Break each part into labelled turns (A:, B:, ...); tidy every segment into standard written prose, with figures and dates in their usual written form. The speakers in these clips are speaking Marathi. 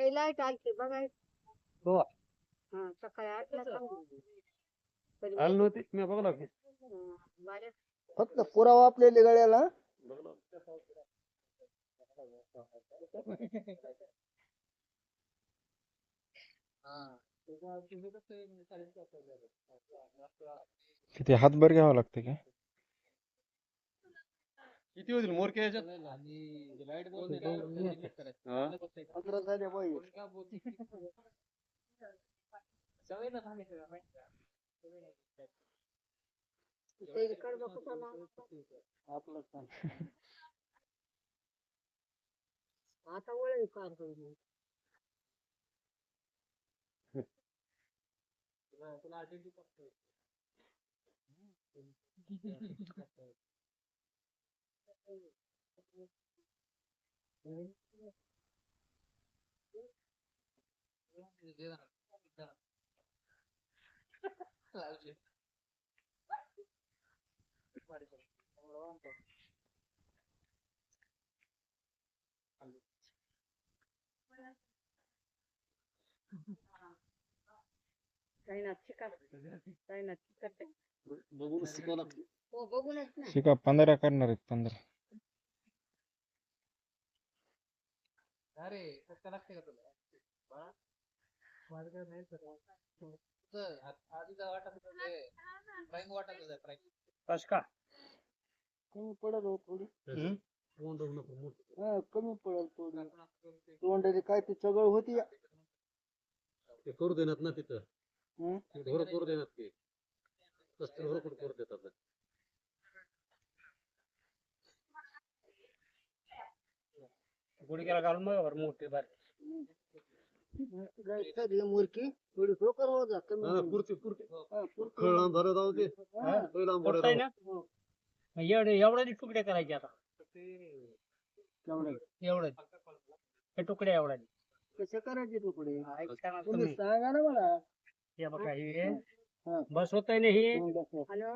A: सकाळी लाईट आलती बघायचं.
B: हो.
A: हा सकाळी 8ला
B: आलं नव्हती मी बघला की
C: फक्त पुरावा आपल्या गळ्याला.
D: किती हातभर घ्यावं लागते का?
B: किती होतील मोरके याच्यात?
C: 15 झाले पाहिजे. आपलं सांग.
A: आता वळी कार होईल. काही ना चिकट काही ना चिकट
C: बघून शिकावं लागतं.
A: हो बघूनच ना.
D: शिका 15 करणार आहेत 15.
E: अरे कसं लागते का तुला माझं काय नाही सर आधीचा वाटत प्राईम वाटत होता प्राईम
B: कस का
C: कमी पडल हो थोडी.
E: नको
C: कमी पडल थोडी. तोंडाची काय ती चगळ होती.
E: ते करू देणार ना तिथं
C: हं?
E: ढोर करू देणार ते कसं ढोर करू देतात
B: गुडघ्याला घालून मग मोठे बारीक
C: मुरकी थोडी ठोकर हो जा कमी होईल.
E: पुरती
C: हा, पुरती.
E: खळ भरत जाऊ ते
C: हा.
B: करताय ना एवढे तुकडे करायचे आता
C: केवढं?
B: एवढे हे तुकडे एवढे
C: कसे करायचे तुकडे?
B: ऐका ना
C: तुम्ही
B: तुम्ही
C: सांगा ना मला.
B: हे बघा हे
C: हा.
B: बस होत आहे ना हे
C: हं, बस, बस.
A: हॅलो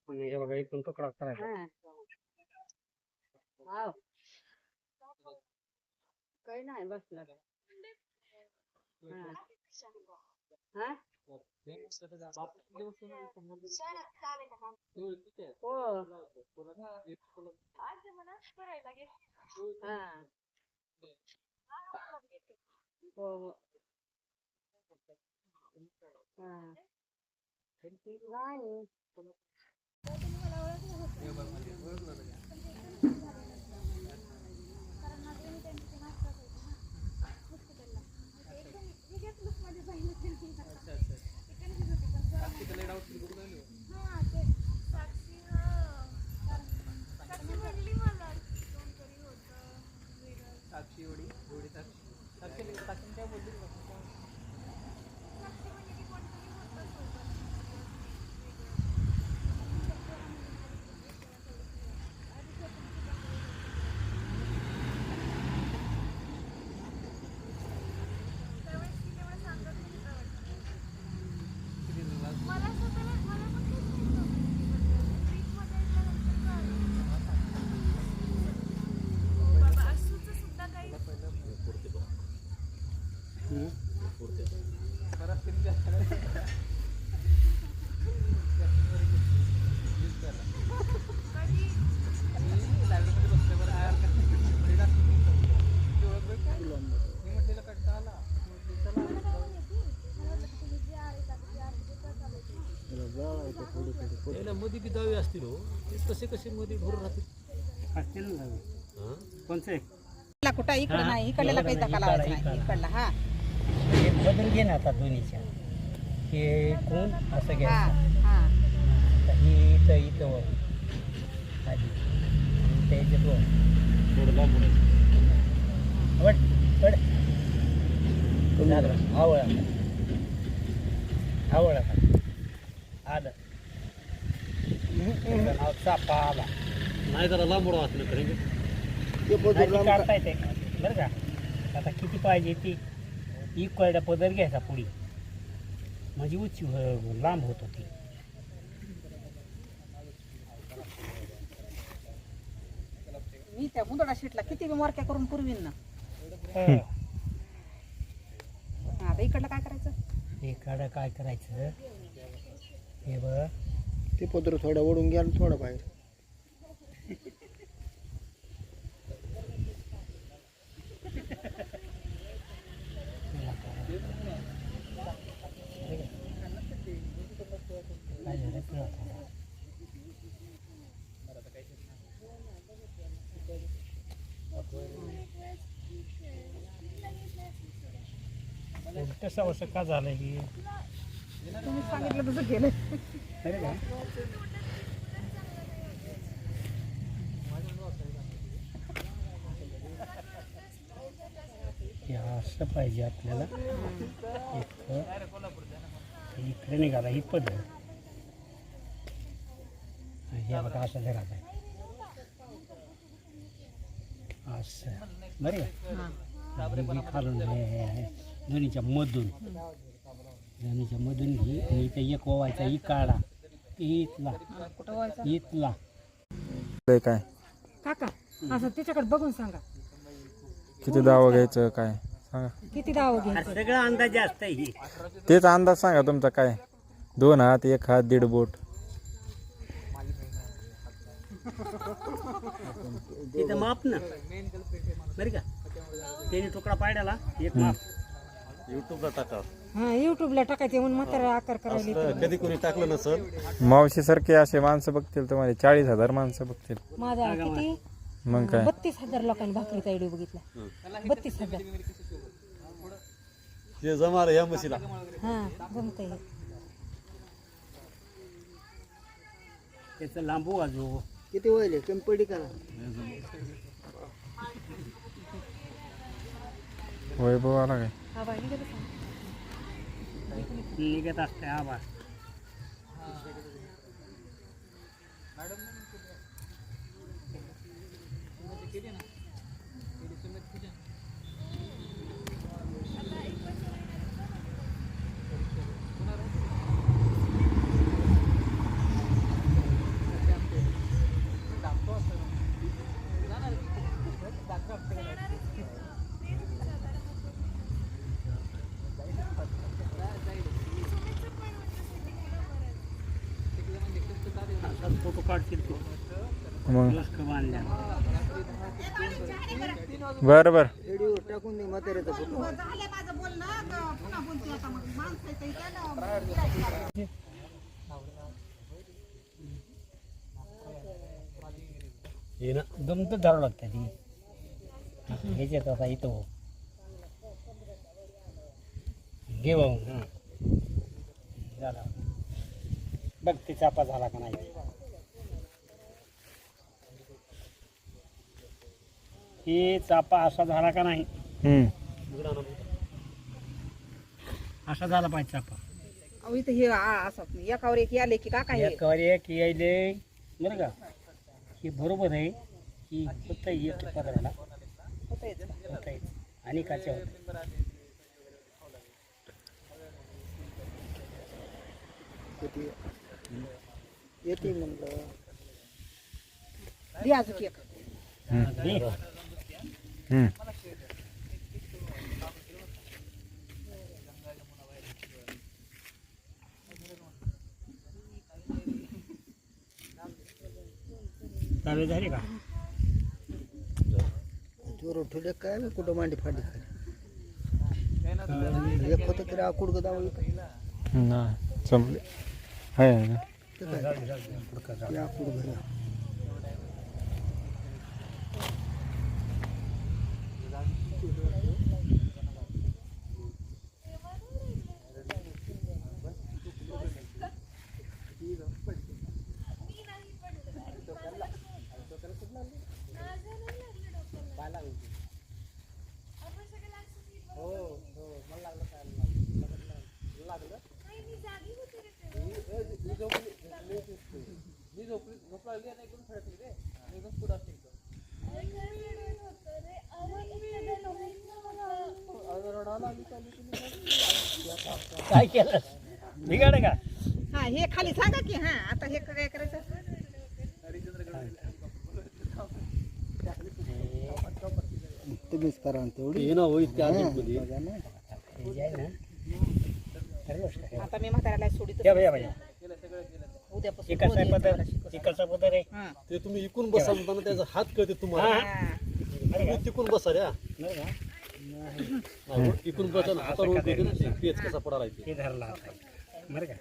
B: आणि हे बघा इथून तुकडा करायचा
A: हा काही नाही बसला हा हो हा हो हो हा नाही
E: मध्ये बी दावे असतील हो ते कसे कसे मध्ये ढोर राहतील
B: असतील ना कोणते
F: कुठं इकडं नाही इकडल्याला काही धक्का लावायचा नाही इकडला हा
B: बदल घे ना आता दोन्हीच्या हे कोण असं
F: हा
B: घ्यायचं
F: हा
B: आता ही इथं इथं वर आधी त्याच्यात वर
E: थोडं लांब
B: वट वट आवळा आवळा आलं नाव चापा आला
E: नाही जरा लांब असलं खरं
C: ते पदर
B: आधी
C: लांब
B: काढता येते बरं का आता किती पाहिजे ती इकडा पदर घ्यायचा पुढे म्हणजे उंची लांब होत होती
F: मी त्या मुंदडा शीटला किती बी मोरक्या करून पुरवीन ना
B: हे काढा काय करायचं हे बघ
C: ते पत्र थोडा ओढून घ्या आणि थोडा बाहेर.
B: काय झालं तुला कसं असं का झालं हे
F: तुम्ही सांगितलं तसं केलं.
B: अरे का हे असं पाहिजे आपल्याला इकडे निघाला ही पद्धत हे बघा असं घरात आहे असं बरे खालून हे दोन्हीच्या मधून ही आणि इथे एक ओवायचा ही काढा इथला
F: कुठं व्हायचं
B: इथला
D: ते काय
G: काका असं त्याच्याकडे बघून सांगा
D: किती दावा घ्यायचं काय सांगा.
G: किती दाव घ्यायचं.
B: सगळं अंदाजे असतं ही
D: तेच अंदाज सांगा तुमचा काय. 2 हात 1 हात 1.5 बोट.
B: तिथं माप ना बरं का त्याने तुकडा पाडायला एक माप
G: हा युट्यूबला टाकायचे म्हणून म्हातारा आकार करायला
C: कधी कोणी टाकलं नसल.
D: मावशी सारखे असे माणसं बघतील तुम्हाला 40,000 माणसं बघतील.
G: माझा किती
D: मग काय
G: 32,000 लोकांनी भाकरीचा व्हिडिओ बघितला. 32,000
C: ते जमार या म्हशीला.
G: हा जमतंय.
B: त्याचं लांबू वाजू
C: किती वयले कमी पडी का
D: वैभव आला काय
G: हा बाई निघत असेल.
B: निघत असते आवाज फोटो काढतील तू
D: मग
B: बांधल्या
D: बरं बरं
C: व्हिडिओ टाकून दे म्हाताऱ्याचा फोटो.
F: झालं माझं बोलणं पुन्हा बोलते आता मग माणसं येतं इथं ना.
B: हे ना गमत धरावं लागतं ती ह्याच्यात आता इथं घे भाऊ हां झाला बघ ते चापा झाला का नाही हे चापा असा झाला का नाही असा झाला पाहिजे चापा.
F: अहो इथं हे असं एकावर एक आले की काका हे
B: एकावर एक यायले बरं का हे बरोबर आहे की होतं एक पदराला होता आणि काच्या होतं
C: किती येते म्हणलं.
F: दे अजून एक.
B: चालू झाले का
C: चोर ठेवले काय ना कुठं मांडी फाडी एक होतं तरी आकुड दावलं
D: नाही संपले आहे ना
C: आकुड घरी.
B: काय केलं बिघाड का
F: हा हे खाली सांगा की हा आता हे काय करायचं.
C: तुम्हीच करा ना तेवढी.
B: हे ना होईल त्या
C: बघा ना.
B: हे जे आहे ना ठरलं का? हे बघ.
F: आता मी म्हाताऱ्याला सोडित
B: या बाया बाया
F: उद्यापासून
B: हे कसा
F: रोज
B: पदर
F: यायचं मला शिकवत.
B: हे कसा पदर आहे
F: हा.
C: ते तुम्ही इकून बसा म्हणताना त्याचा हात कळते तुम्हाला
F: हा.
C: तुम्ही तिकून बसा रे
B: बरं का?
C: नाही, इकून बसा ना, हातावर वर देते ना ते पेच कसा पडायला ते.
B: हे धरला आता बरं का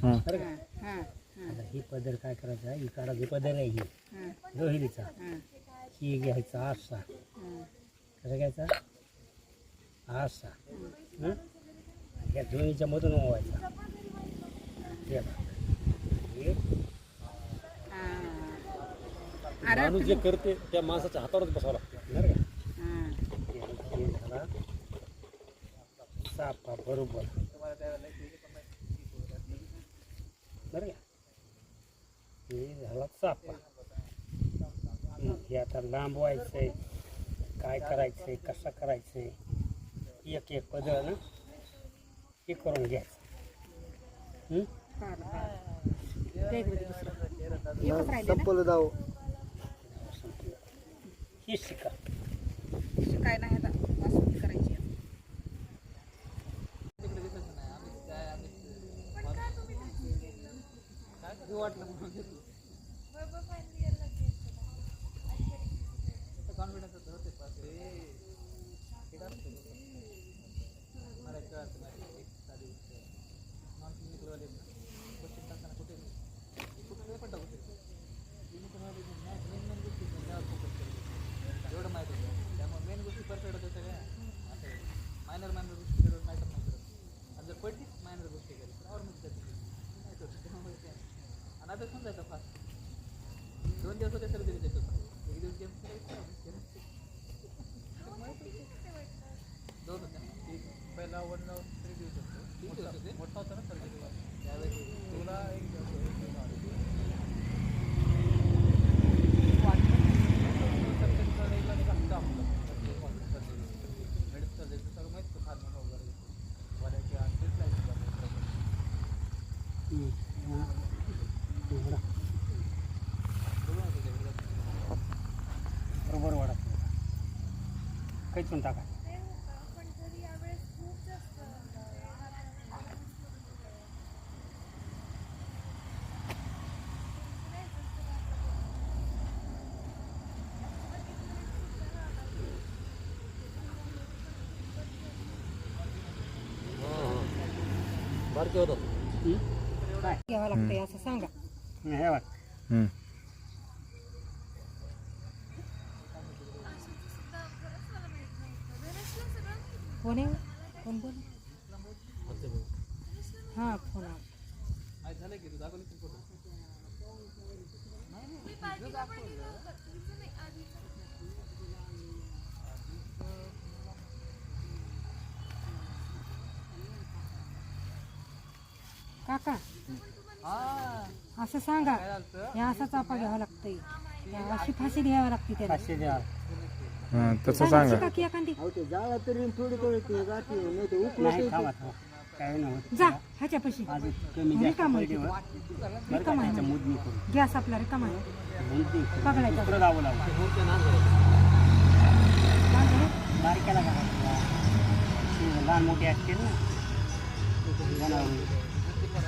D: हं.
B: बरं का
F: हा.
B: आता ही पदर काय करायचं ही काढायची पदर आहे ही
F: हा.
B: रोहिणीचा
F: हा.
B: ही घ्यायचा आरसा
F: हा.
B: कसं घ्यायचा आरसा हं? या दोन्हीच्या मधून ओवायचा हे बघ. हे
F: अरे
C: माणूस जे करते त्या माणसाच्या हातावरच बसावं लागतं.
B: बरं का
F: हा.
B: हे झाला सापा बरोबर बरं का हे झाला चापा हे आता लांब व्हायचंय काय करायचंय कसं करायचंय एक एक पदर ना हे करून घ्यायचं हं?
F: एकच राहिले ना
C: संपलं जाऊ
B: हे शिका
F: काय नाही आता वासुकी करायची
E: तिकडे दिसायचं नाही आम्ही काय काय घेऊ वाटलं म्हणून घेतलं कॉन्फिडन्स होते पास रे किती असतं मला कळत नाही एक साधी नॉन क्लिनिकलवाले क्वेश्चन टाकताना कुठे कुठे पण टाकू शकतो क्लिनिकलवाले मेन मेन गोष्टी त्यावर फोकस करतो एवढं माहीत होतं त्यामुळे मेन गोष्टी परफेक्ट होत्या सगळ्या असं मायनर गोष्टी करत मॅटर नाही करत आणि जर पडलीच मायनर गोष्टी केली तर और मग नाही करत त्यामुळे काय आणि आता समजायचं फास्ट 2 दिवस होते सर दिले पेपर एक दिवस गेम करायचं दोन होते पहिला 1 राऊंड 3 दिवस होतो मोठा होता ना सर त्यावेळेस तुला एक
B: बरोबर वाढत काहीच टाका
C: बारके होतात
B: काय
G: घ्यावं लागतंय असं सांगा
B: हे बघ
D: हं.
G: कोण आहे कोण बोल हां फोन आला.
E: माहीत झालं की तू दाखवली की फोटो
G: काका
E: हां
G: असं सांगा
E: काय झालं
G: हे असा चापा घ्यावा लागतंय या अशी फाशी द्यावी लागते त्याला
B: 500 द्या
D: हं, तसं
G: सांगा
D: सांगा
G: शिका की एखादी
C: अहो ते जाळा तरी थोडी थोडी ते गाठी नाही ते उकळत
B: नाही थांबा थांबा काय नव्हतं
G: जा ह्याच्यापाशी
B: अजून कमी जास्त
G: रिकामं आहे
B: पडले
G: ते.
B: बरं का
G: रिकामं आहे
B: त्याच्या
G: म्हणे.
B: मोजणी करून
G: गॅस आपला रिकामा आहे
B: मोजणी
G: पकडायचा.
B: दुसरं लावं लागलं बारक्याला घालायला ते लहान मोठे असतील ना जनावरं.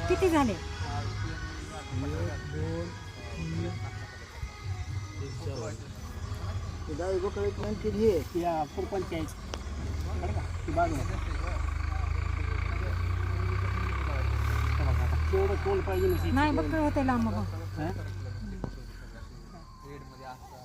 G: किती झाले
C: ते डाळी बकळीत आणखी हे
B: या सरपंच बरं का ती बाजूला तेवढं तोंड पाहिजे नसेल.
G: नाही बघ होते लांब मग
B: हं?
E: रेडमध्ये असं